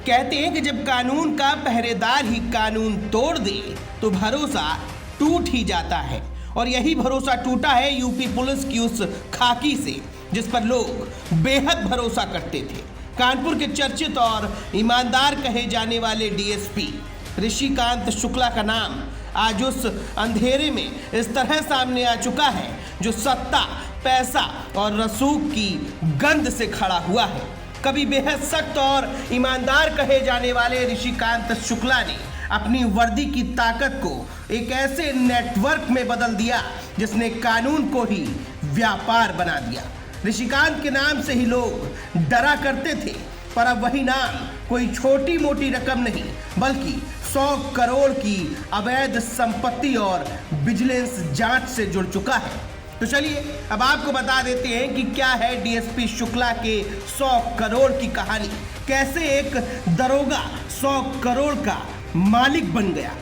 कहते हैं कि जब कानून का पहरेदार ही कानून तोड़ दे तो भरोसा टूट ही जाता है। और यही भरोसा टूटा है यूपी पुलिस की उस खाकी से जिस पर लोग बेहद भरोसा करते थे। कानपुर के चर्चित और ईमानदार कहे जाने वाले डीएसपी ऋषिकांत शुक्ला का नाम आज उस अंधेरे में इस तरह सामने आ चुका है जो सत्ता, पैसा और रसूख की गंध से खड़ा हुआ है। कभी बेहद सख्त और ईमानदार कहे जाने वाले ऋषिकांत शुक्ला ने अपनी वर्दी की ताकत को एक ऐसे नेटवर्क में बदल दिया जिसने कानून को ही व्यापार बना दिया। ऋषिकांत के नाम से ही लोग डरा करते थे, पर अब वही नाम कोई छोटी मोटी रकम नहीं बल्कि 100 करोड़ की अवैध संपत्ति और विजिलेंस जांच से जुड़ चुका है। तो चलिए अब आपको बता देते हैं कि क्या है डीएसपी शुक्ला के 100 करोड़ की कहानी। कैसे एक दरोगा 100 करोड़ का मालिक बन गया।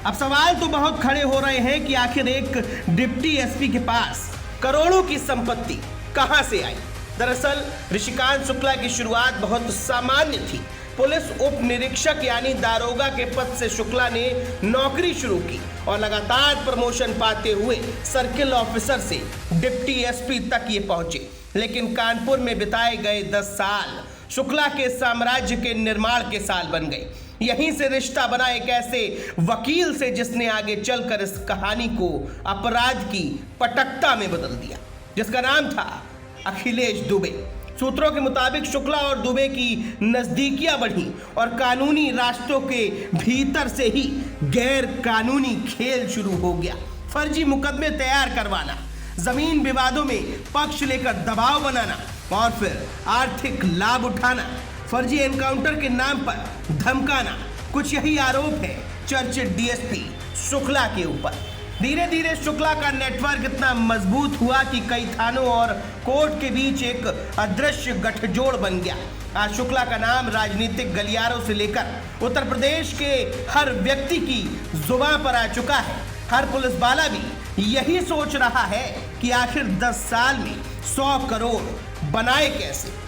अब सवाल तो बहुत खड़े हो रहे हैं कि आखिर एक डिप्टी एसपी के पास करोड़ों की संपत्ति कहां से आई। दरअसल ऋषिकांत शुक्ला की शुरुआत बहुत सामान्य थी। पुलिस उप निरीक्षक यानी दारोगा के पद से शुक्ला ने नौकरी शुरू की और लगातार प्रमोशन पाते हुए सर्किल ऑफिसर से डिप्टी एसपी तक ये पहुंचे। लेकिन कानपुर में बिताए गए 10 साल शुक्ला के साम्राज्य के निर्माण के साल बन गए। यहीं से रिश्ता बना एक ऐसे वकील से जिसने आगे चलकर इस कहानी को अपराध की पटकथा में बदल दिया, जिसका नाम था अखिलेश दुबे। सूत्रों के मुताबिक शुक्ला और दुबे की नजदीकियां बढ़ी और कानूनी रास्तों के भीतर से ही गैर कानूनी खेल शुरू हो गया। फर्जी मुकदमे तैयार करवाना, जमीन विवादों में पक्ष लेकर दबाव बनाना और फिर आर्थिक लाभ उठाना, फर्जी एनकाउंटर के नाम पर धमकाना, कुछ यही आरोप है चर्चित डीएसपी शुक्ला के ऊपर। धीरे धीरे शुक्ला का नेटवर्क इतना मजबूत हुआ कि कई थानों और कोर्ट के बीच एक अदृश्य गठजोड़ बन गया। आज शुक्ला का नाम राजनीतिक गलियारों से लेकर उत्तर प्रदेश के हर व्यक्ति की जुबान पर आ चुका है। हर पुलिस वाला भी यही सोच रहा है कि आखिर 10 साल में 100 करोड़ बनाए कैसे।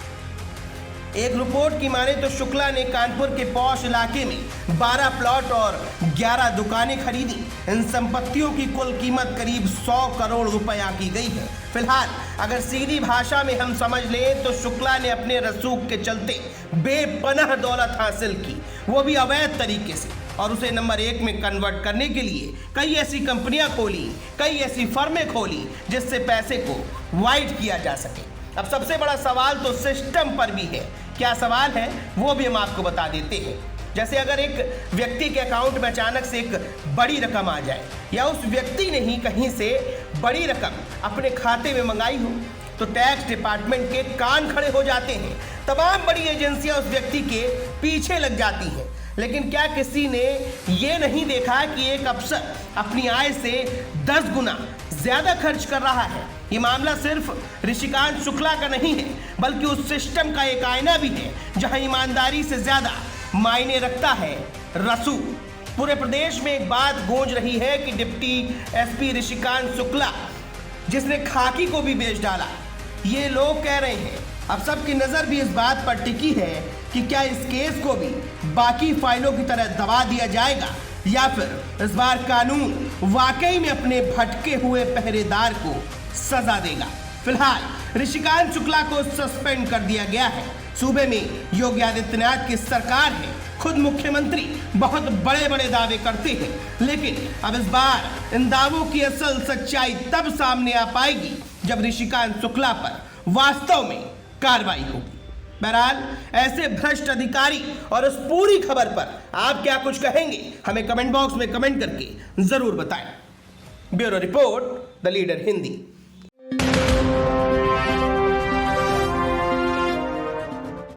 एक रिपोर्ट की माने तो शुक्ला ने कानपुर के पौष इलाके में 12 प्लॉट और 11 दुकानें खरीदी। इन संपत्तियों की कुल कीमत करीब 100 करोड़ रुपया की गई है। फिलहाल अगर सीधी भाषा में हम समझ लें तो शुक्ला ने अपने रसूख के चलते बेपनाह दौलत हासिल की, वो भी अवैध तरीके से, और उसे नंबर 1 में कन्वर्ट करने के लिए कई ऐसी कंपनियां खोली, कई ऐसी फर्में खोली जिससे पैसे को वाइट किया जा सके। अब सबसे बड़ा सवाल तो सिस्टम पर भी है। क्या सवाल है वो भी हम आपको बता देते हैं। जैसे अगर एक व्यक्ति के अकाउंट में अचानक से एक बड़ी रकम आ जाए या उस व्यक्ति ने ही कहीं से बड़ी रकम अपने खाते में मंगाई हो तो टैक्स डिपार्टमेंट के कान खड़े हो जाते हैं। तमाम बड़ी एजेंसियां उस व्यक्ति के पीछे लग जाती हैं। लेकिन क्या किसी ने ये नहीं देखा कि एक अफसर अपनी आय से 10 गुना ज्यादा खर्च कर रहा है। ये मामला सिर्फ ऋषिकांत शुक्ला का नहीं है बल्कि उस सिस्टम का एक आईना भी है जहां ईमानदारी से ज्यादा मायने रखता है रसूख। पूरे प्रदेश में एक बात गूंज रही है कि डिप्टी एसपी ऋषिकांत शुक्ला जिसने खाकी को भी बेच डाला, ये लोग कह रहे हैं। अब सबकी नजर भी इस बात पर टिकी है कि क्या इस केस को भी बाकी फाइलों की तरह दबा दिया जाएगा या फिर इस बार कानून वाकई में अपने भटके हुए पहरेदार को सजा देगा। फिलहाल ऋषिकांत शुक्ला को सस्पेंड कर दिया गया है। सूबे में योगी आदित्यनाथ की सरकार है, खुद मुख्यमंत्री बहुत बड़े बड़े दावे करते हैं, लेकिन अब इस बार इन दावों की असल सच्चाई तब सामने आ पाएगी जब ऋषिकांत शुक्ला पर वास्तव में कार्रवाई होगी। बहरहाल ऐसे भ्रष्ट अधिकारी और उस पूरी खबर पर आप क्या कुछ कहेंगे, हमें कमेंट बॉक्स में कमेंट करके जरूर बताएं। Bureau report, the leader Hindi.